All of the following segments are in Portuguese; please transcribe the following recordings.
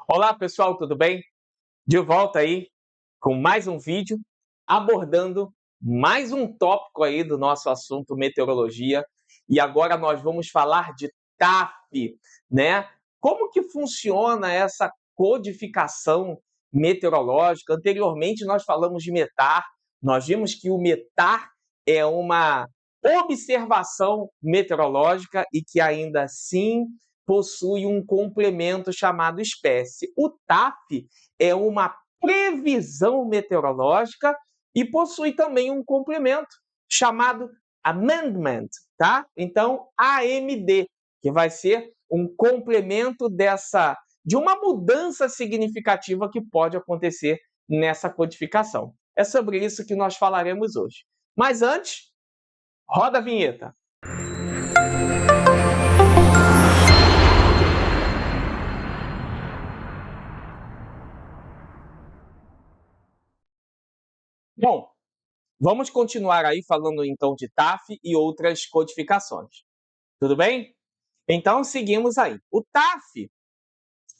Olá pessoal, tudo bem? De volta aí com mais um vídeo abordando mais um tópico aí do nosso assunto meteorologia. E agora nós vamos falar de TAF, né? Como que funciona essa codificação meteorológica? Anteriormente nós falamos de METAR, nós vimos que o METAR é uma observação meteorológica e que ainda assim possui um complemento chamado espécie. O TAF é uma previsão meteorológica e possui também um complemento chamado amendment, tá? Então, AMD, que vai ser um complemento de uma mudança significativa que pode acontecer nessa codificação. É sobre isso que nós falaremos hoje. Mas antes, roda a vinheta. Bom, vamos continuar aí falando então de TAF e outras codificações. Tudo bem? Então seguimos aí. O TAF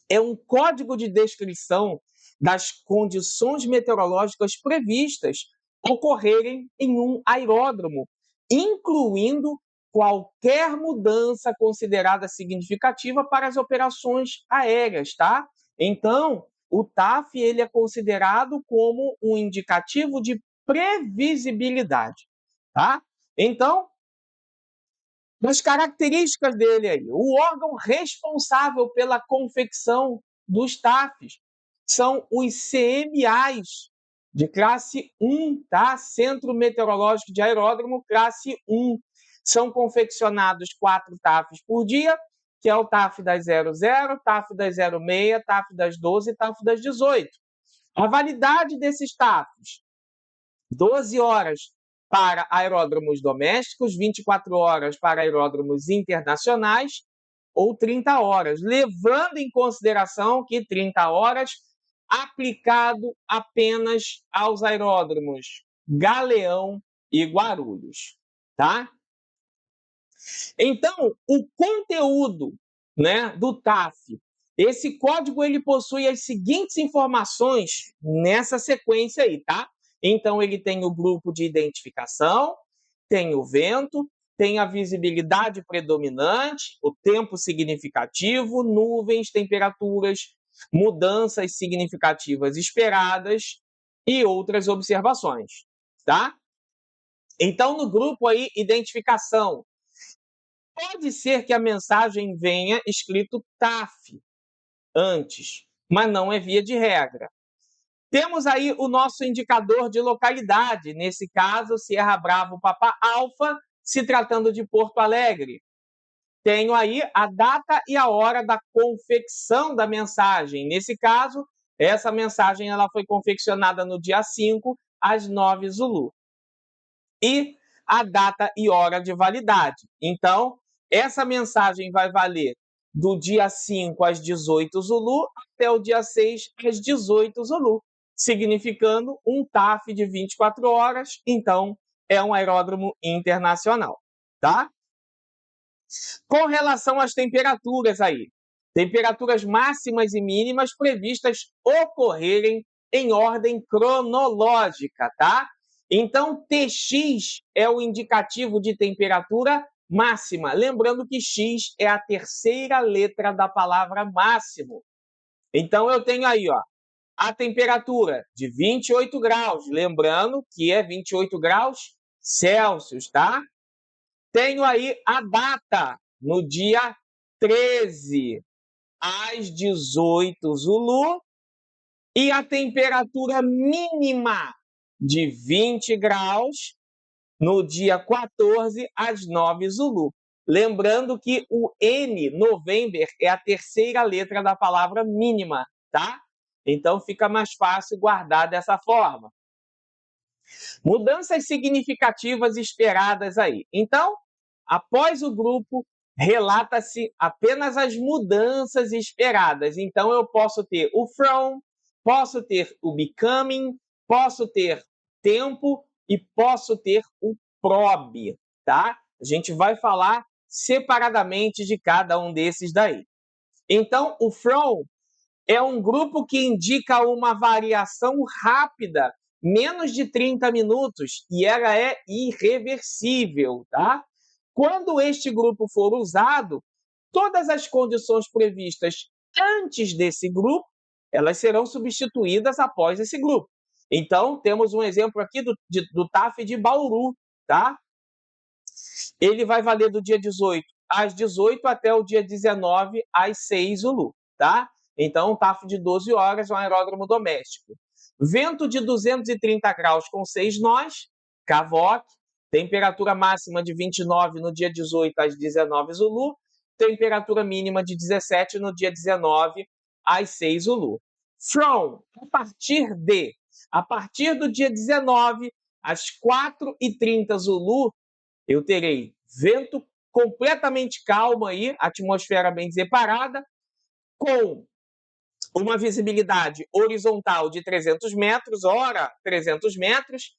é um código de descrição das condições meteorológicas previstas ocorrerem em um aeródromo, incluindo qualquer mudança considerada significativa para as operações aéreas, tá? Então, o TAF ele é considerado como um indicativo de previsibilidade, tá? Então, das características dele aí. O órgão responsável pela confecção dos TAFs são os CMAs de classe 1, tá? Centro Meteorológico de Aeródromo, classe 1. São confeccionados 4 TAFs por dia, que é o TAF das 00, TAF das 06, TAF das 12 e TAF das 18. A validade desses TAFs: 12 horas para aeródromos domésticos, 24 horas para aeródromos internacionais ou 30 horas, levando em consideração que 30 horas aplicado apenas aos aeródromos Galeão e Guarulhos, tá? Então, o conteúdo, né, do TAF, esse código ele possui as seguintes informações nessa sequência aí, tá? Então, ele tem o grupo de identificação, tem o vento, tem a visibilidade predominante, o tempo significativo, nuvens, temperaturas, mudanças significativas esperadas e outras observações, tá? Então, no grupo aí, identificação, pode ser que a mensagem venha escrito TAF antes, mas não é via de regra. Temos aí o nosso indicador de localidade, nesse caso, Sierra Bravo Papa Alfa, se tratando de Porto Alegre. Tenho aí a data e a hora da confecção da mensagem. Nesse caso, essa mensagem ela foi confeccionada no dia 5, às 9 Zulu. E a data e hora de validade. Então, essa mensagem vai valer do dia 5 às 18 Zulu até o dia 6 às 18 Zulu, significando um TAF de 24 horas, então é um aeródromo internacional, tá? Com relação às temperaturas aí, temperaturas máximas e mínimas previstas ocorrerem em ordem cronológica, tá? Então, TX é o indicativo de temperatura máxima. Lembrando que X é a terceira letra da palavra máximo. Então, eu tenho aí, ó, a temperatura de 28 graus. Lembrando que é 28 graus Celsius, tá? Tenho aí a data, no dia 13, às 18 Zulu, e a temperatura mínima de 20 graus no dia 14, às 9 Zulu. Lembrando que o N, November, é a terceira letra da palavra mínima, tá? Então fica mais fácil guardar dessa forma. Mudanças significativas esperadas aí. Então, após o grupo, relata-se apenas as mudanças esperadas. Então, eu posso ter o from, posso ter o becoming, posso ter tempo e posso ter o probe, tá? A gente vai falar separadamente de cada um desses daí. Então, o from é um grupo que indica uma variação rápida, menos de 30 minutos, e ela é irreversível, tá? Quando este grupo for usado, todas as condições previstas antes desse grupo, elas serão substituídas após esse grupo. Então, temos um exemplo aqui do TAF de Bauru, tá? Ele vai valer do dia 18 às 18 até o dia 19 às 6 Zulu, tá? Então, um TAF de 12 horas, um aeródromo doméstico. Vento de 230 graus com 6 nós, Cavoc, temperatura máxima de 29 no dia 18 às 19 Zulu, temperatura mínima de 17 no dia 19 às 6 Zulu. From, a partir do dia 19 às 4h30 Zulu, eu terei vento completamente calmo aí, atmosfera bem separada, com uma visibilidade horizontal de 300 metros, 300 metros,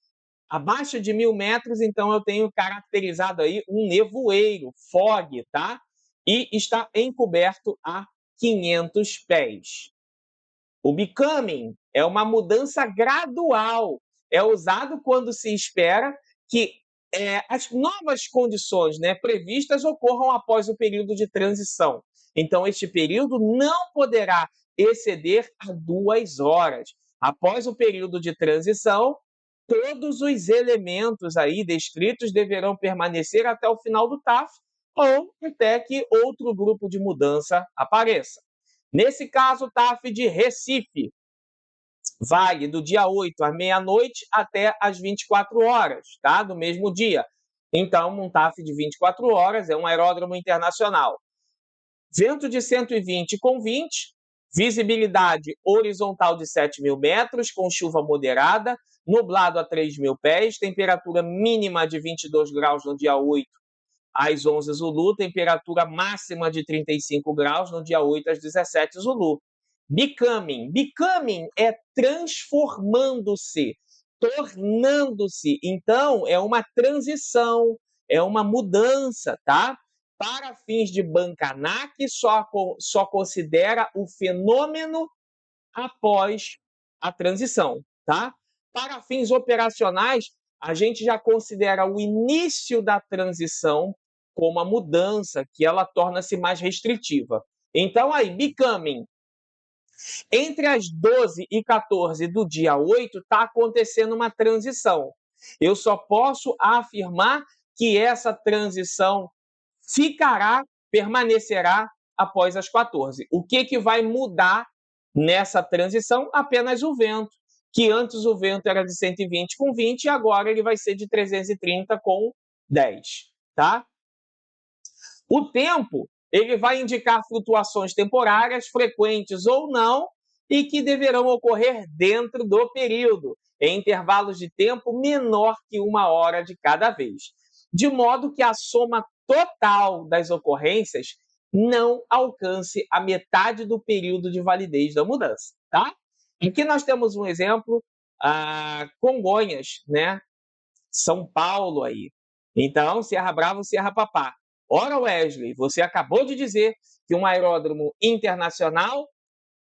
abaixo de 1.000 metros, então eu tenho caracterizado aí um nevoeiro, fog, tá? E está encoberto a 500 pés. O becoming é uma mudança gradual, é usado quando se espera que as novas condições, né, previstas ocorram após o período de transição. Então, este período não poderá exceder a 2 horas. Após o período de transição, todos os elementos aí descritos deverão permanecer até o final do TAF ou até que outro grupo de mudança apareça. Nesse caso, TAF de Recife vale do dia 8 à meia-noite até às 24 horas, tá? Do mesmo dia. Então, um TAF de 24 horas é um aeródromo internacional. Vento de 120 com 20, visibilidade horizontal de 7.000 metros, com chuva moderada, nublado a 3.000 pés, temperatura mínima de 22 graus no dia 8 às 11 Zulu, temperatura máxima de 35 graus no dia 8 às 17 Zulu. Becoming é transformando-se, tornando-se. Então, é uma transição, é uma mudança, tá? Para fins de Bancanac, só considera o fenômeno após a transição, tá? Para fins operacionais, a gente já considera o início da transição como a mudança, que ela torna-se mais restritiva. Então, aí, becoming, entre as 12 e 14 do dia 8, está acontecendo uma transição. Eu só posso afirmar que essa transição permanecerá após as 14. O que vai mudar nessa transição? Apenas o vento, que antes o vento era de 120 com 20 e agora ele vai ser de 330 com 10, tá? O tempo, ele vai indicar flutuações temporárias, frequentes ou não, e que deverão ocorrer dentro do período, em intervalos de tempo menor que 1 hora de cada vez, de modo que a soma total das ocorrências não alcance a metade do período de validez da mudança, tá? Aqui nós temos um exemplo, Congonhas, né? São Paulo aí. Então, Serra Brava, Serra Papá. Ora, Wesley, você acabou de dizer que um aeródromo internacional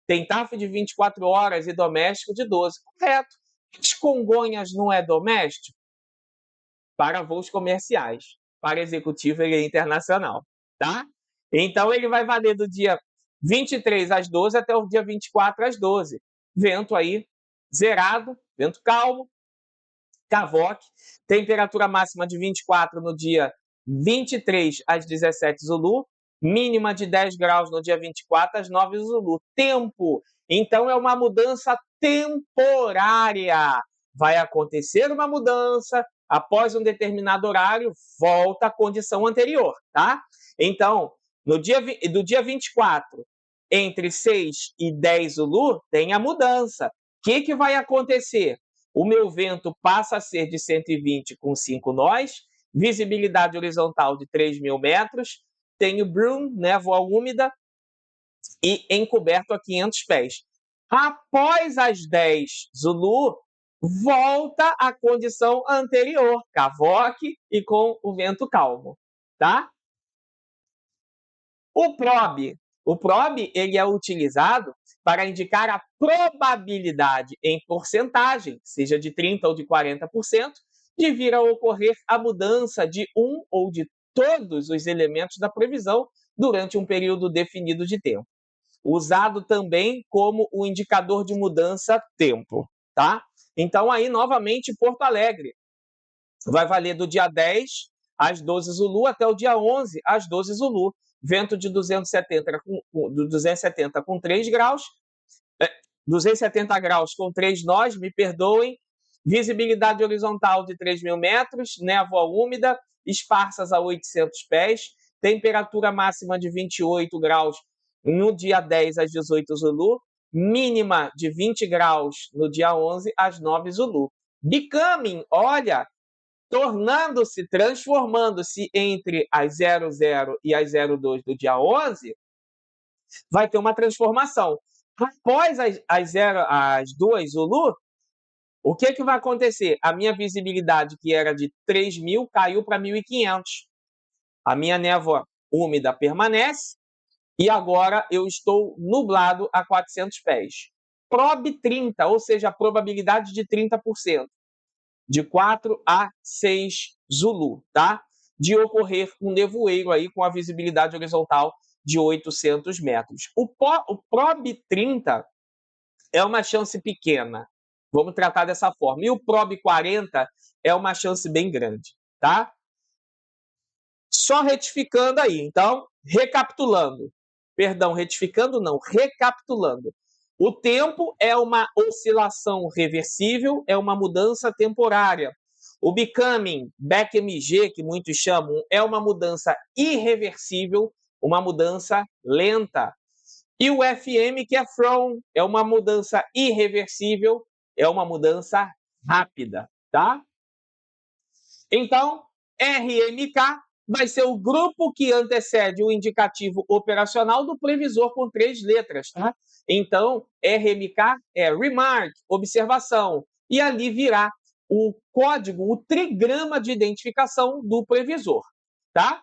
tem TAF de 24 horas e doméstico de 12. Correto. As Congonhas não é doméstico? Para voos comerciais. Para executivo, ele é internacional, tá? Então, ele vai valer do dia 23 às 12 até o dia 24 às 12. Vento aí zerado, vento calmo, Cavoc, temperatura máxima de 24 no dia 23 às 17 Zulu, mínima de 10 graus no dia 24 às 9 Zulu. Tempo, então é uma mudança temporária. Vai acontecer uma mudança, após um determinado horário, volta à condição anterior, tá? Então, do dia 24, entre 6 e 10 Zulu, tem a mudança. O que vai acontecer? O meu vento passa a ser de 120 com 5 nós, visibilidade horizontal de 3.000 metros, tenho brume, névoa úmida e encoberto a 500 pés. Após as 10 Zulu, volta à condição anterior, Cavoc e com o vento calmo, tá? O probe O prob ele é utilizado para indicar a probabilidade em porcentagem, seja de 30% ou de 40%, de vir a ocorrer a mudança de um ou de todos os elementos da previsão durante um período definido de tempo. Usado também como o indicador de mudança tempo, tá? Então aí novamente Porto Alegre vai valer do dia 10 às 12 Zulu até o dia 11 às 12 Zulu. Vento de 270 com 3 graus, 270 graus com 3 nós, me perdoem, visibilidade horizontal de 3.000 metros, névoa úmida, esparsas a 800 pés, temperatura máxima de 28 graus no dia 10 às 18 Zulu, mínima de 20 graus no dia 11 às 9 Zulu. Becoming, olha, tornando-se, transformando-se entre as 00 e as 02 do dia 11, vai ter uma transformação. Após as 2 Zulu, o que vai acontecer? A minha visibilidade, que era de 3.000, caiu para 1.500. A minha névoa úmida permanece e agora eu estou nublado a 400 pés. Prob 30, ou seja, a probabilidade de 30%. De 4 a 6 Zulu, tá? De ocorrer um nevoeiro aí com a visibilidade horizontal de 800 metros. O prob 30 é uma chance pequena, vamos tratar dessa forma. E o prob 40 é uma chance bem grande, tá? Só retificando aí, então, recapitulando. Perdão, retificando não, recapitulando. O tempo é uma oscilação reversível, é uma mudança temporária. O becoming, BECMG, que muitos chamam, é uma mudança irreversível, uma mudança lenta. E o FM, que é from, é uma mudança irreversível, é uma mudança rápida, tá? Então, RMK vai ser o grupo que antecede o indicativo operacional do previsor com 3 letras, tá? Então, RMK é Remark, observação, e ali virá o código, o trigrama de identificação do previsor, tá?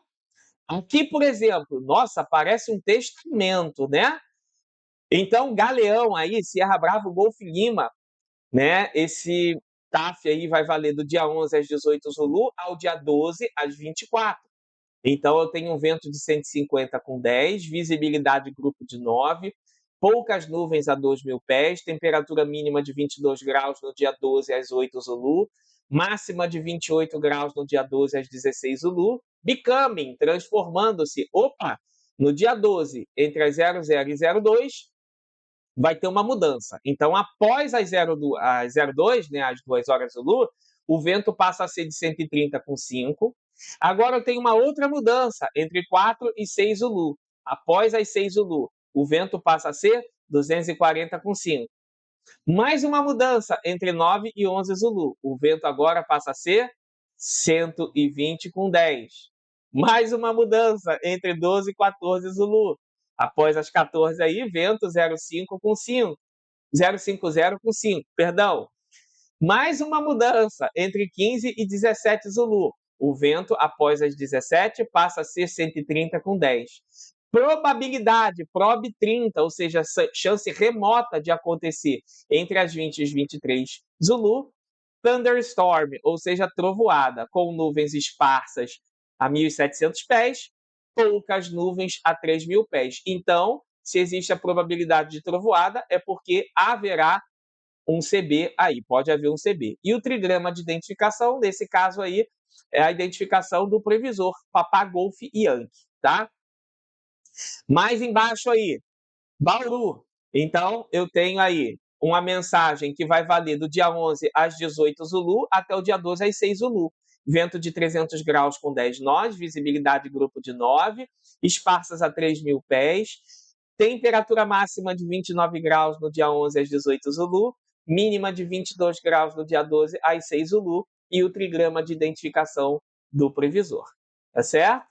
Aqui, por exemplo, nossa, parece um testamento, né? Então, Galeão aí, Sierra Bravo, Golf Lima, né? Esse TAF aí vai valer do dia 11 às 18 Zulu ao dia 12 às 24. Então, eu tenho um vento de 150 com 10, visibilidade grupo de 9, poucas nuvens a 2.000 pés, temperatura mínima de 22 graus no dia 12 às 8 Zulu, máxima de 28 graus no dia 12 às 16 Zulu, becoming, transformando-se, no dia 12, entre as 00 e 02, vai ter uma mudança. Então, após as 02, né, às 2 horas Zulu, o vento passa a ser de 130 com 5. Agora eu tenho uma outra mudança, entre 4 e 6 Zulu. Após as 6 Zulu, o vento passa a ser 240 com 5. Mais uma mudança, entre 9 e 11 Zulu. O vento agora passa a ser 120 com 10. Mais uma mudança, entre 12 e 14 Zulu. Após as 14 aí, vento 05 com 5. 050 com 5, perdão. Mais uma mudança, entre 15 e 17 Zulu. O vento, após as 17, passa a ser 130 com 10. Probabilidade, prob 30, ou seja, chance remota de acontecer entre as 20 e os 23 Zulu. Thunderstorm, ou seja, trovoada, com nuvens esparsas a 1.700 pés, poucas nuvens a 3.000 pés. Então, se existe a probabilidade de trovoada, é porque haverá um CB aí, pode haver um CB. E o trigrama de identificação, nesse caso aí, é a identificação do previsor, Papá Golf Yankee, tá? Mais embaixo aí, Bauru. Então, eu tenho aí uma mensagem que vai valer do dia 11 às 18 Zulu até o dia 12 às 6 Zulu. Vento de 300 graus com 10 nós, visibilidade grupo de 9, esparsas a 3.000 pés, temperatura máxima de 29 graus no dia 11 às 18 Zulu, mínima de 22 graus no dia 12 às 6 Zulu e o trigrama de identificação do previsor. Tá certo?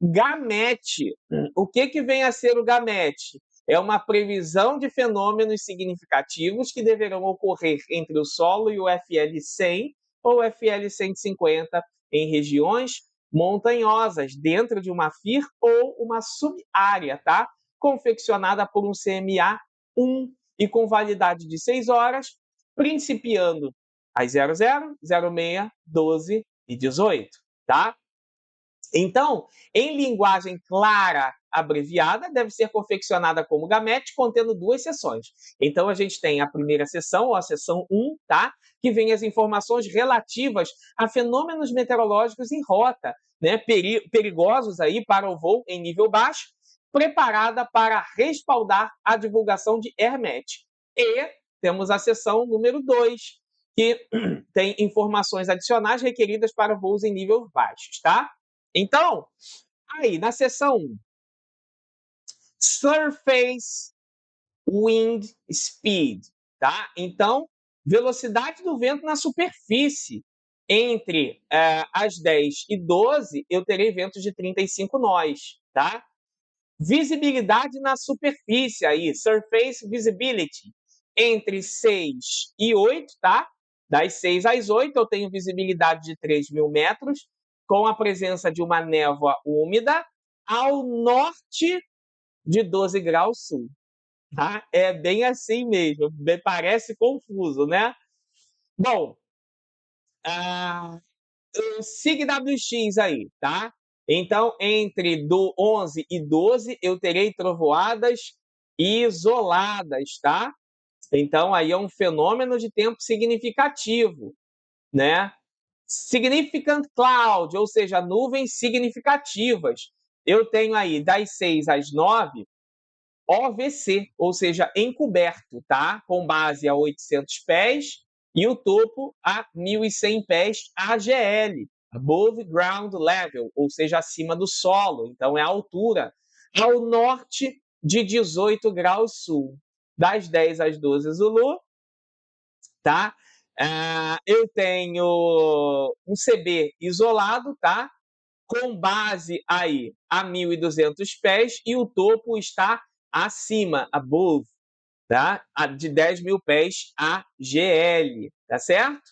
GAMET. O que vem a ser o GAMET? É uma previsão de fenômenos significativos que deverão ocorrer entre o solo e o FL 100 ou FL 150 em regiões montanhosas dentro de uma FIR ou uma subárea, tá? Confeccionada por um CMA-1 e com validade de 6 horas, principiando às 00, 06, 12 e 18, tá? Então, em linguagem clara abreviada, deve ser confeccionada como gamete, contendo 2 seções. Então, a gente tem a primeira seção, ou a seção 1, tá? Que vem as informações relativas a fenômenos meteorológicos em rota, né? Perigosos aí para o voo em nível baixo, preparada para respaldar a divulgação de AirMet. E temos a seção número 2, que tem informações adicionais requeridas para voos em nível baixos, tá? Então, aí na seção 1, Surface Wind Speed, tá? Então, velocidade do vento na superfície. Entre as 10 e 12, eu terei ventos de 35 nós, tá? Visibilidade na superfície aí, Surface Visibility. Entre 6 e 8, tá? Das 6 às 8, eu tenho visibilidade de 3.000 metros, com a presença de uma névoa úmida ao norte de 12 graus sul. Tá? É bem assim mesmo, parece confuso, né? Bom, o SIGWX aí, tá? Então, entre do 11 e 12, eu terei trovoadas isoladas, tá? Então, aí é um fenômeno de tempo significativo, né? Significant cloud, ou seja, nuvens significativas. Eu tenho aí das 6 às 9, OVC, ou seja, encoberto, tá? Com base a 800 pés e o topo a 1.100 pés AGL, Above Ground Level, ou seja, acima do solo. Então, é a altura ao norte de 18 graus sul. Das 10 às 12 Zulu, tá? Eu tenho um CB isolado, tá? Com base aí a 1.200 pés e o topo está acima, above, tá? De 10.000 pés a GL, tá certo?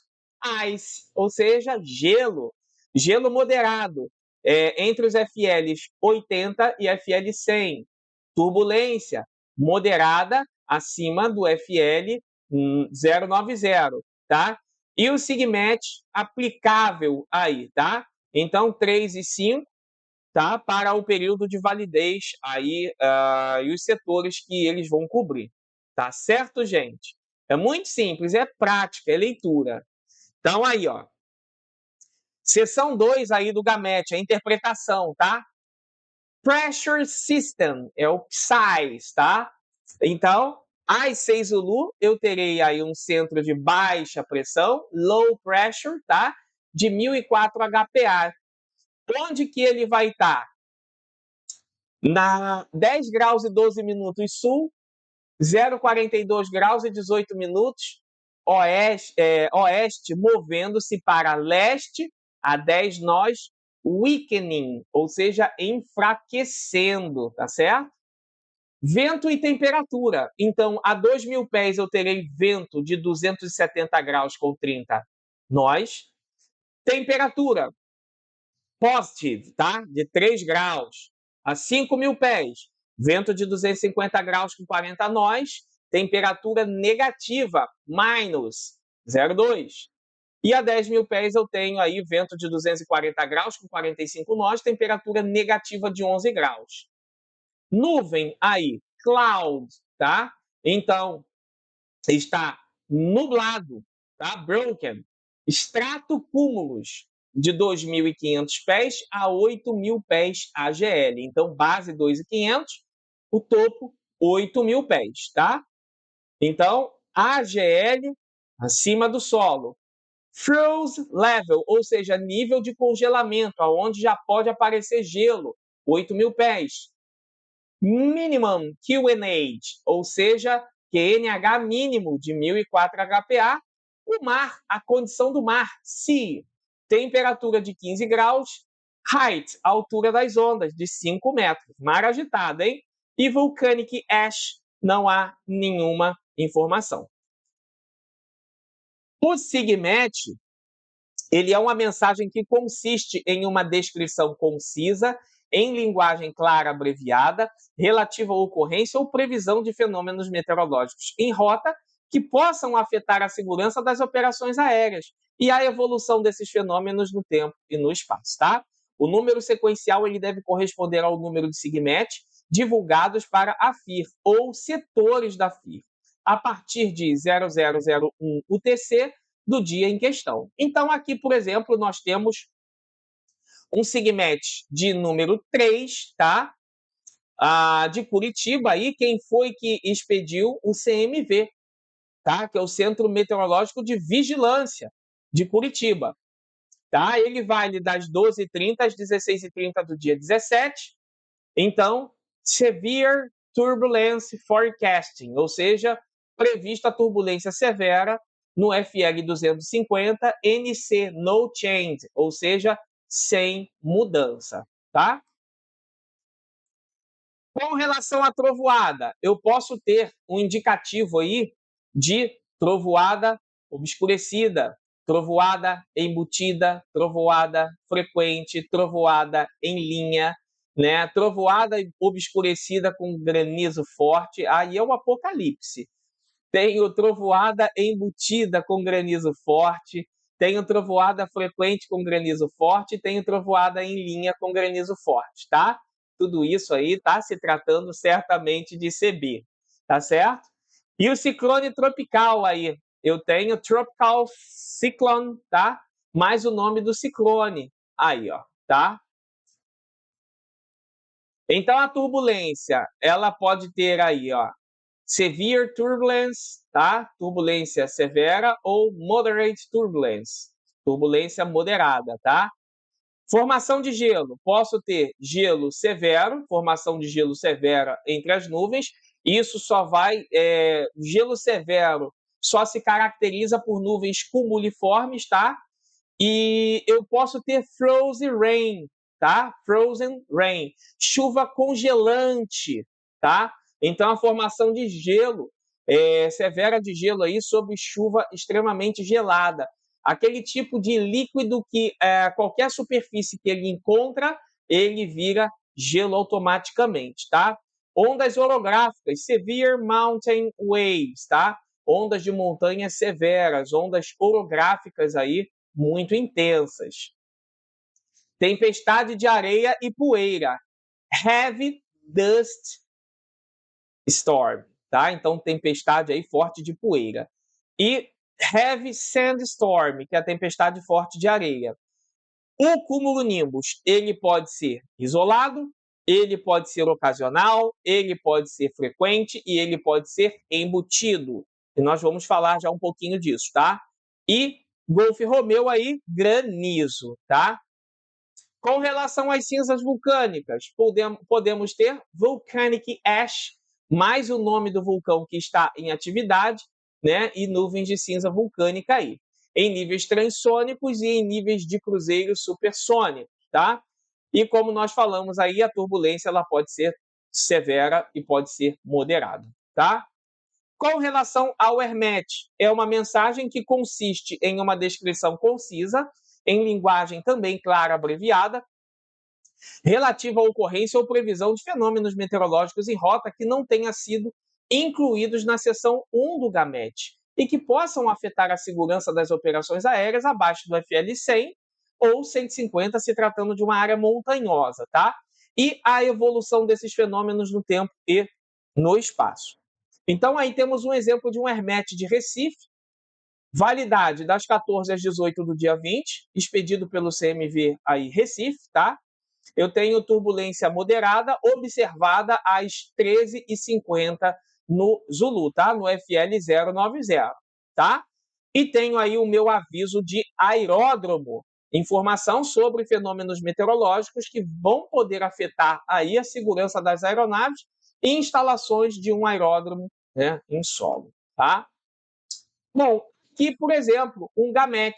Ice, ou seja, gelo, gelo moderado, entre os FLs 80 e FL 100. Turbulência moderada acima do FL 090, tá? E o Sigmet aplicável aí, tá? Então, 3 e 5, tá? Para o período de validez aí e os setores que eles vão cobrir. Tá certo, gente? É muito simples, é prática, é leitura. Então, aí, ó. Seção 2 aí do Gamete, a interpretação, tá? Pressure System, é o PSIS, tá? Então, às 6 Zulu, eu terei aí um centro de baixa pressão, low pressure, tá? De 1.004 HPA. Onde que ele vai estar? Na 10 graus e 12 minutos sul, 0,42 graus e 18 minutos oeste, movendo-se para leste a 10 nós, weakening, ou seja, enfraquecendo, tá certo? Vento e temperatura. Então, a 2.000 pés eu terei vento de 270 graus com 30 nós. Temperatura positive, tá? De 3 graus. A 5.000 pés, vento de 250 graus com 40 nós. Temperatura negativa, minus 0,2. E a 10.000 pés eu tenho aí vento de 240 graus com 45 nós, temperatura negativa de 11 graus. Nuvem aí, cloud, tá? Então, está nublado, tá? Broken. Estratocúmulos de 2.500 pés a 8.000 pés AGL. Então, base 2.500, o topo 8.000 pés, tá? Então, AGL acima do solo. Froze level, ou seja, nível de congelamento, aonde já pode aparecer gelo, 8.000 pés. Minimum QNH, ou seja, QNH mínimo de 1.004 HPA. O mar, a condição do mar, sea, temperatura de 15 graus. Height, altura das ondas, de 5 metros. Mar agitado, hein? E volcanic ash, não há nenhuma informação. O SIGMET, Ele é uma mensagem que consiste em uma descrição concisa, em linguagem clara abreviada, relativa à ocorrência ou previsão de fenômenos meteorológicos em rota que possam afetar a segurança das operações aéreas e a evolução desses fenômenos no tempo e no espaço, tá? O número sequencial ele deve corresponder ao número de SIGMET divulgados para a FIR ou setores da FIR, a partir de 0001 UTC do dia em questão. Então, aqui, por exemplo, nós temos um SIGMET de número 3, tá? De Curitiba, aí, quem foi que expediu o CMV, tá? Que é o Centro Meteorológico de Vigilância de Curitiba. Tá? Ele vale das 12h30 às 16h30 do dia 17. Então, Severe Turbulence Forecasting, ou seja, prevista turbulência severa no FL 250 NC No Change, ou seja, sem mudança, tá? Com relação à trovoada, eu posso ter um indicativo aí de trovoada obscurecida, trovoada embutida, trovoada frequente, trovoada em linha, né? Trovoada obscurecida com granizo forte, aí é o apocalipse. Tenho trovoada embutida com granizo forte, tenho trovoada frequente com granizo forte, tenho trovoada em linha com granizo forte, tá? Tudo isso aí está se tratando certamente de CB, tá certo? E o ciclone tropical aí, eu tenho Tropical Cyclone, tá? Mais o nome do ciclone aí, ó, tá? Então a turbulência, ela pode ter aí, ó, Severe Turbulence, tá? Turbulência severa ou Moderate Turbulence, turbulência moderada, tá? Formação de gelo, posso ter gelo severo, formação de gelo severa entre as nuvens, isso só vai, gelo severo só se caracteriza por nuvens cumuliformes, tá? E eu posso ter frozen rain, tá? Frozen rain, chuva congelante, tá? Então a formação de gelo, severa de gelo aí sobre chuva extremamente gelada, aquele tipo de líquido que qualquer superfície que ele encontra, ele vira gelo automaticamente, tá? Ondas orográficas, severe mountain waves, tá? Ondas de montanhas severas, ondas orográficas aí muito intensas. Tempestade de areia e poeira, heavy dust storm, tá? Então tempestade aí forte de poeira. E heavy sandstorm, que é a tempestade forte de areia. O cumulonimbus, ele pode ser isolado, ele pode ser ocasional, ele pode ser frequente e ele pode ser embutido. E nós vamos falar já um pouquinho disso, tá? E Golf Romeu aí, granizo, tá? Com relação às cinzas vulcânicas, podemos ter volcanic ash, mais o nome do vulcão que está em atividade, né? E nuvens de cinza vulcânica aí, em níveis transônicos e em níveis de cruzeiro supersônico, tá? E como nós falamos aí, a turbulência ela pode ser severa e pode ser moderada, tá? Com relação ao Hermet, é uma mensagem que consiste em uma descrição concisa, em linguagem também clara, abreviada, relativa à ocorrência ou previsão de fenômenos meteorológicos em rota que não tenha sido incluídos na seção 1 do GAMET e que possam afetar a segurança das operações aéreas abaixo do FL 100 ou 150, se tratando de uma área montanhosa, tá? E a evolução desses fenômenos no tempo e no espaço. Então, aí temos um exemplo de um Hermet de Recife, validade das 14 às 18 do dia 20, expedido pelo CMV aí Recife, tá? Eu tenho turbulência moderada observada às 13h50 no Zulu, tá? No FL 090, tá? E tenho aí o meu aviso de aeródromo, informação sobre fenômenos meteorológicos que vão poder afetar aí a segurança das aeronaves e instalações de um aeródromo, né, em solo, tá? Bom, aqui, por exemplo, um GAMET,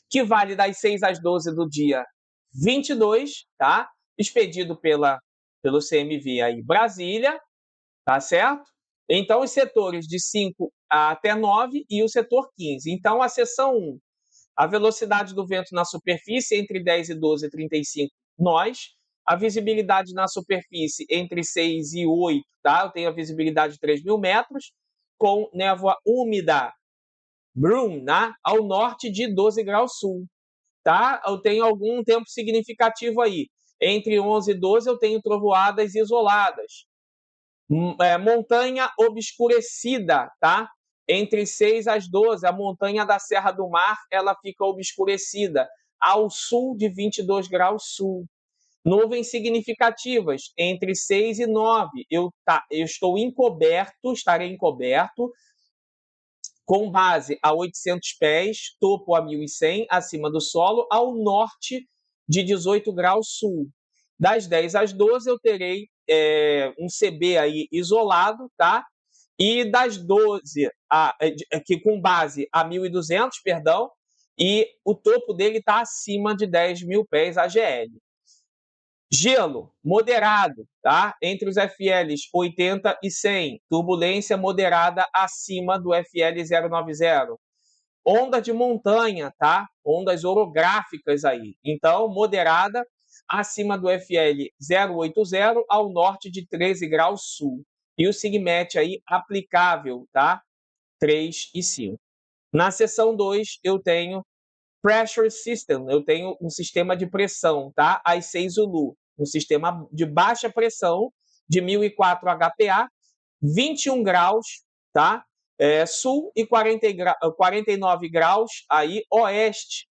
que vale das 6 às 12 do dia 22, tá? Expedido pelo CMV aí Brasília, tá certo? Então, os setores de 5 até 9 e o setor 15. Então, a seção 1 A velocidade do vento na superfície entre 10 e 12 e 35 nós. A visibilidade na superfície entre 6 e 8, tá? Eu tenho a visibilidade de 3.000 metros, com névoa úmida, Broom, né? Ao norte de 12 graus sul, tá? Eu tenho algum tempo significativo aí. Entre 11 e 12 eu tenho trovoadas isoladas. Montanha obscurecida, tá? Entre 6 às 12, a montanha da Serra do Mar, ela fica obscurecida, ao sul de 22 graus sul. Nuvens significativas, entre 6 e 9, eu estou encoberto, estarei encoberto, com base a 800 pés, topo a 1.100, acima do solo, ao norte de 18 graus sul. Das 10 às 12 eu terei um CB aí isolado, tá? E das 12, que com base a 1.200, perdão, e o topo dele está acima de 10.000 pés AGL. Gelo moderado, tá? Entre os FLs 80 e 100, turbulência moderada acima do FL 090. Onda de montanha, tá? Ondas orográficas aí. Então, moderada acima do FL 080 ao norte de 13 graus sul. E o SIGMET aí aplicável, tá? 3 e 5. Na seção 2, eu tenho Pressure System, eu tenho um sistema de pressão, tá? Às 6 Zulu, um sistema de baixa pressão de 1004 HPA, 21 graus, tá? Sul e 49 graus aí oeste,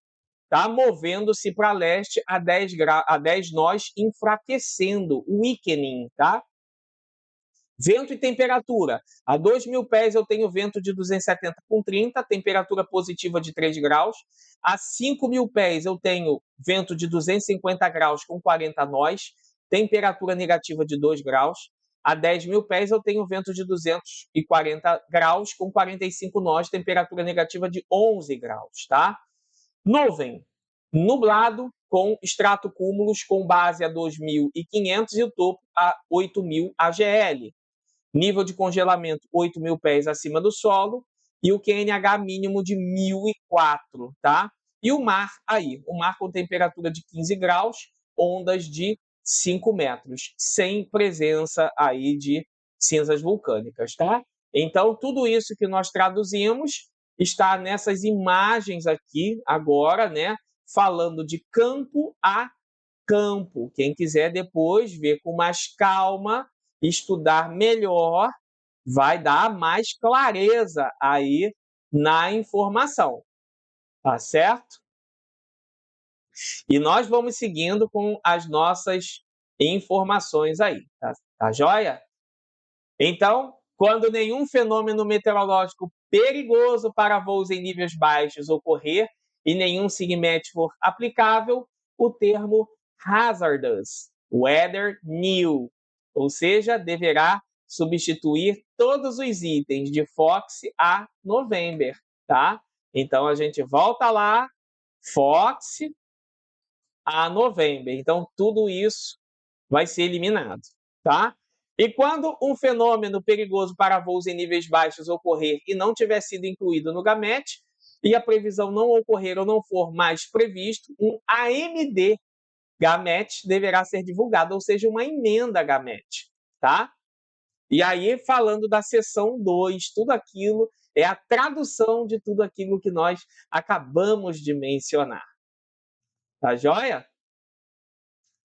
tá? Movendo-se para leste a 10 nós, enfraquecendo, weakening, tá? Vento e temperatura. A 2.000 pés eu tenho vento de 270 com 30, temperatura positiva de 3 graus. A 5.000 pés eu tenho vento de 250 graus com 40 nós, temperatura negativa de 2 graus. A 10.000 pés eu tenho vento de 240 graus com 45 nós, temperatura negativa de 11 graus, tá? Nuvem, nublado com estratocúmulos com base a 2.500 e o topo a 8.000 AGL. Nível de congelamento 8.000 pés acima do solo e o QNH mínimo de 1.004, tá? E o mar aí, o mar com temperatura de 15 graus, ondas de 5 metros, sem presença aí de cinzas vulcânicas, tá? Então, tudo isso que nós traduzimos está nessas imagens aqui agora, né? Falando de campo a campo. Quem quiser depois ver com mais calma, estudar melhor, vai dar mais clareza aí na informação, tá certo? E nós vamos seguindo com as nossas informações aí, tá joia? Então, quando nenhum fenômeno meteorológico perigoso para voos em níveis baixos ocorrer e nenhum SIGMET for aplicável, o termo hazardous weather new, ou seja, deverá substituir todos os itens de Fox a November, tá? Então a gente volta lá, Fox a November. Então tudo isso vai ser eliminado, tá? E quando um fenômeno perigoso para voos em níveis baixos ocorrer e não tiver sido incluído no GAMET, e a previsão não ocorrer ou não for mais previsto, um AMD GAMET deverá ser divulgado, ou seja, uma emenda GAMET, tá? E aí, falando da seção 2, tudo aquilo é a tradução de tudo aquilo que nós acabamos de mencionar. Tá joia?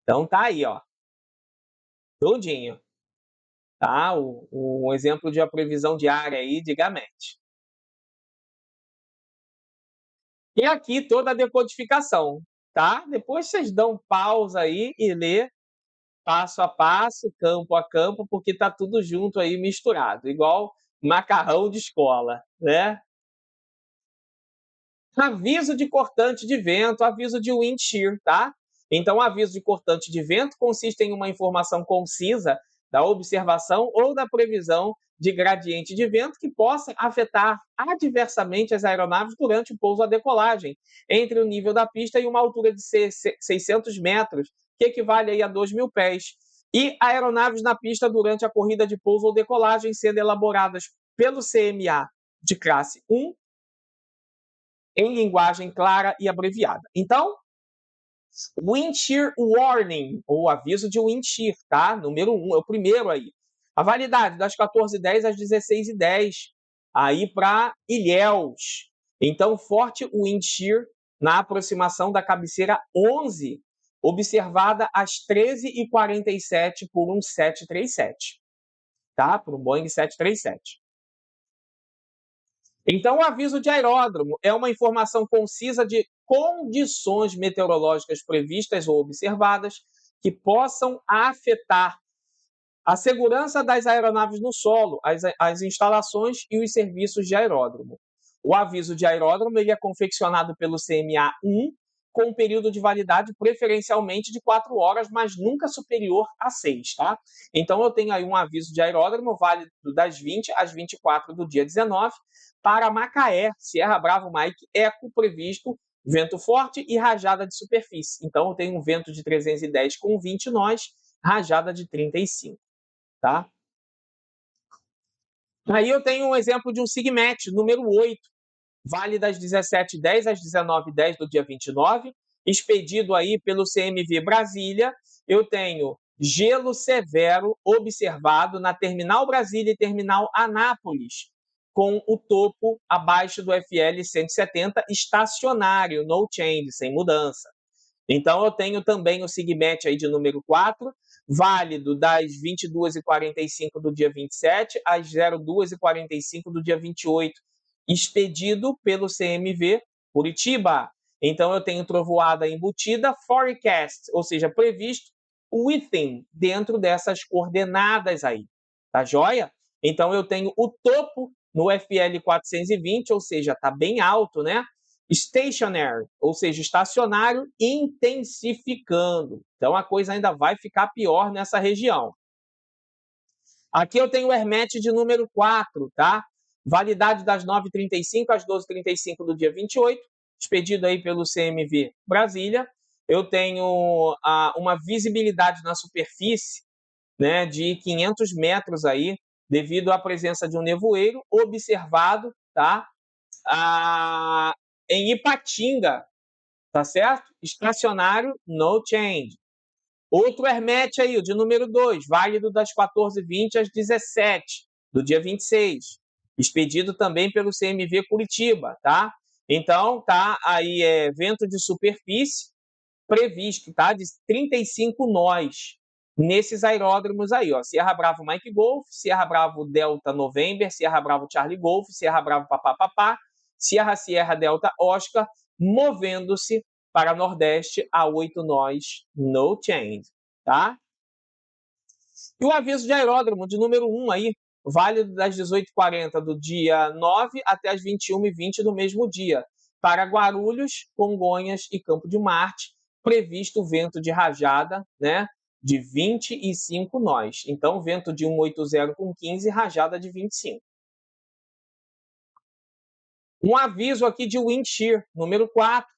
Então tá aí, ó. Tudinho. Tá? Um exemplo de uma previsão diária aí de GAMET. E aqui toda a decodificação, tá? Depois vocês dão pausa aí e lê passo a passo, campo a campo, porque tá tudo junto aí misturado, igual macarrão de escola, né? Aviso de cortante de vento, aviso de wind shear, tá? Então, aviso de cortante de vento consiste em uma informação concisa da observação ou da previsão de gradiente de vento que possa afetar adversamente as aeronaves durante o pouso ou a decolagem, entre o nível da pista e uma altura de 600 metros, que equivale aí a 2.000 pés, e aeronaves na pista durante a corrida de pouso ou decolagem, sendo elaboradas pelo CMA de classe 1 em linguagem clara e abreviada. Então, Wind Shear Warning, ou aviso de Wind Shear, tá? Número 1, é o primeiro aí. A validade das 14h10 às 16h10, aí para Ilhéus. Então, forte Wind Shear na aproximação da cabeceira 11, observada às 13h47 por um 737, tá? Por um Boeing 737. Então, o aviso de aeródromo é uma informação concisa de condições meteorológicas previstas ou observadas que possam afetar a segurança das aeronaves no solo, as instalações e os serviços de aeródromo. O aviso de aeródromo ele é confeccionado pelo CMA-1 com um período de validade preferencialmente de 4 horas, mas nunca superior a 6, tá? Então, eu tenho aí um aviso de aeródromo válido das 20 às 24 do dia 19 para Macaé, Sierra Bravo Mike Eco, previsto vento forte e rajada de superfície. Então, eu tenho um vento de 310 com 20 nós, rajada de 35. Tá? Aí eu tenho um exemplo de um SIGMET, número 8, vale das 17h10 às 19h10 do dia 29, expedido aí pelo CMV Brasília. Eu tenho gelo severo observado na Terminal Brasília e Terminal Anápolis, com o topo abaixo do FL 170, estacionário, no change, sem mudança. Então, eu tenho também o SIGMET aí de número 4, válido das 22h45 do dia 27 às 02h45 do dia 28, expedido pelo CMV Curitiba. Então, eu tenho trovoada embutida, forecast, ou seja, previsto within, dentro dessas coordenadas aí. Tá joia? Então, eu tenho o topo no FL 420, ou seja, está bem alto, né? Stationary, ou seja, estacionário, intensificando. Então, a coisa ainda vai ficar pior nessa região. Aqui eu tenho o Hermet de número 4, tá? Validade das 9h35 às 12h35 do dia 28, expedido aí pelo CMV Brasília. Eu tenho uma visibilidade na superfície, né, de 500 metros aí, devido à presença de um nevoeiro observado, tá? Em Ipatinga, tá certo? Estacionário, no change. Outro Hermet aí, o de número 2, válido das 14h20 às 17 do dia 26. Expedido também pelo CMV Curitiba, tá? Então, tá aí vento de superfície previsto, tá? De 35 nós nesses aeródromos aí, ó. Sierra Bravo Mike Golf, Sierra Bravo Delta November, Sierra Bravo Charlie Golf, Sierra Bravo Papá Papá, Sierra Delta Oscar, movendo-se para Nordeste a 8 nós, no change, tá? E o aviso de aeródromo de número 1 aí, válido das 18h40 do dia 9 até as 21h20 do mesmo dia, para Guarulhos, Congonhas e Campo de Marte, previsto vento de rajada, né, de 25 nós. Então, vento de 180 com 15, rajada de 25. Um aviso aqui de wind shear, número 4,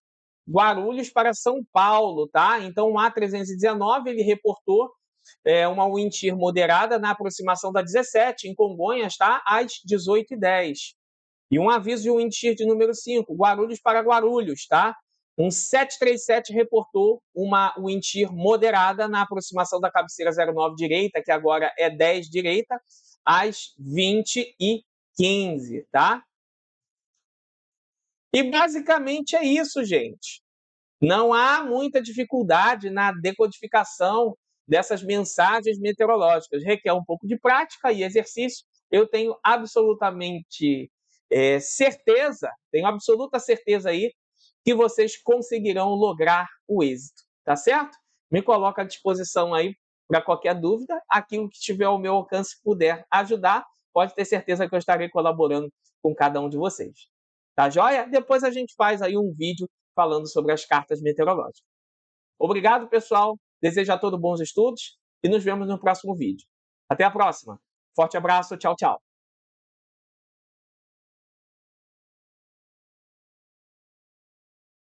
Guarulhos para São Paulo, tá? Então, o A319, ele reportou uma wind shear moderada na aproximação da 17, em Congonhas, tá? Às 18h10. E um aviso de wind shear de número 5, Guarulhos para Guarulhos, tá? Um 737 reportou uma wind shear moderada na aproximação da cabeceira 09 direita, que agora é 10 direita, às 20h15, tá? E basicamente é isso, gente. Não há muita dificuldade na decodificação dessas mensagens meteorológicas. Requer um pouco de prática e exercício. Eu tenho absolutamente certeza, tenho absoluta certeza aí que vocês conseguirão lograr o êxito, tá certo? Me coloco à disposição aí para qualquer dúvida. Aquilo que estiver ao meu alcance puder ajudar, pode ter certeza que eu estarei colaborando com cada um de vocês. Tá joia? Depois a gente faz aí um vídeo falando sobre as cartas meteorológicas. Obrigado, pessoal. Desejo a todos bons estudos e nos vemos no próximo vídeo. Até a próxima. Forte abraço. Tchau, tchau.